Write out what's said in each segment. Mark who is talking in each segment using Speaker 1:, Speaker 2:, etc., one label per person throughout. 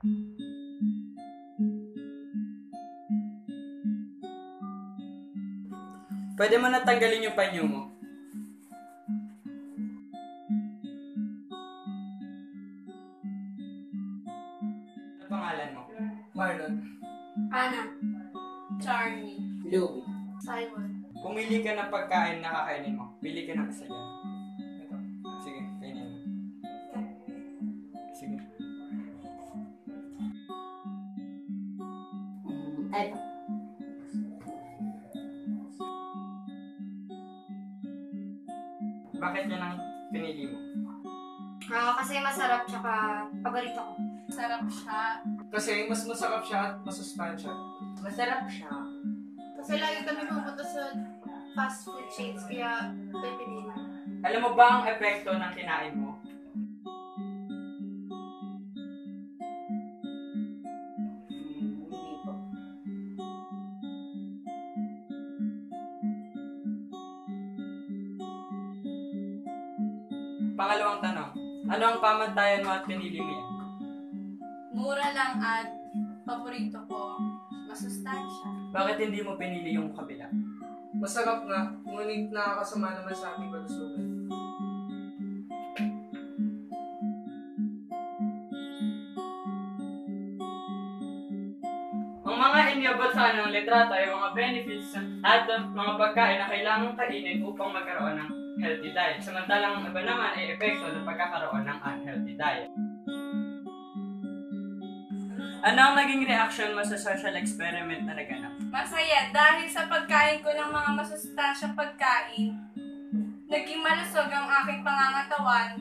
Speaker 1: Pwede mo na tanggalin yung panyo mo. Ano pangalan mo?
Speaker 2: Marlon.
Speaker 3: Ana. Charmy.
Speaker 2: Louie.
Speaker 3: Simon.
Speaker 1: Pumili ka ng pagkain na kakainin mo. Pili ka ng isa dyan. Ito. Sige, kainin mo. Sige.
Speaker 3: Eto.
Speaker 1: Bakit yan ang pinili mo?
Speaker 3: Kasi masarap tsaka paborito ko.
Speaker 4: Sarap siya.
Speaker 2: Kasi mas masarap siya at masustansya.
Speaker 3: Masarap siya.
Speaker 4: Kasi lagi kami pumunta sa fast food chains, kaya pipiliin.
Speaker 1: Alam mo ba ang epekto ng kinain mo?
Speaker 3: Hindi po.
Speaker 1: Pangalawang tanong. Ano ang pamantayan mo at pinili mo yan?
Speaker 4: Mura lang at paborito ko. Masustansya.
Speaker 1: Bakit hindi mo pinili yung kabila?
Speaker 2: Masarap nga, ngunit nakakasama naman sa ating kalusugan.
Speaker 1: Ang mga inyabot sa ng litrato ay mga benefits at mga pagkain na kailangang kainin upang magkaroon ng healthy diet. Samantalang ang iba naman ay epekto ng pagkakaroon ng unhealthy diet. Ano ang naging reaction mo sa social experiment na naganap?
Speaker 4: Masaya dahil sa pagkain ko ng mga masustansyang pagkain, naging malusog ang aking pangangatawan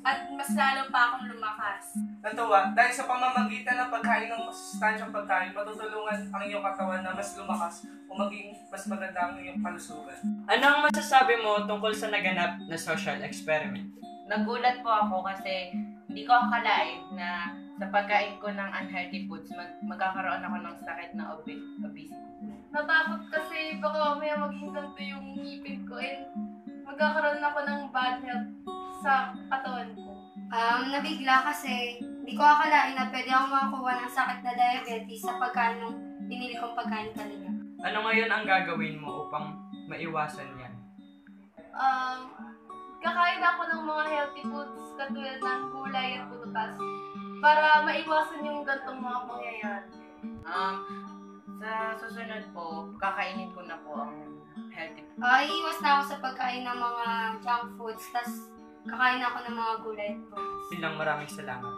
Speaker 4: at mas lalo pa akong lumakas.
Speaker 2: Natuwa, dahil sa pamamagitan ng pagkain ng masustansyang pagkain, matutulungan ang iyong katawan na mas lumakas o maging mas maganda ang iyong kalusugan.
Speaker 1: Ano ang masasabi mo tungkol sa naganap na social experiment?
Speaker 5: Nagulat po ako kasi hindi ko akalain na sa pagkain ko ng unhealthy foods, magkakaroon ako ng sakit na obesity.
Speaker 4: Natakot kasi baka mamaya maging ganito yung ngipin ko and magkakaroon ako ng bad health sa katawan ko.
Speaker 3: Nabigla kasi hindi ko akalain na pwede ako makakuha ng sakit na diabetes sa pagkain ng pinili kong pagkain kanina.
Speaker 1: Ano ngayon ang gagawin mo upang maiwasan yan?
Speaker 4: Kakain ako ng mga healthy foods katulad ng gulay at prutas para maiwasan yung gantong mga pangyayari.
Speaker 5: Sa susunod po, kakainin ko na po ang healthy food.
Speaker 3: Iiwas na ako sa pagkain ng mga junk foods, tas kakain ako ng mga gulay at fruits.
Speaker 1: Silang maraming salamat.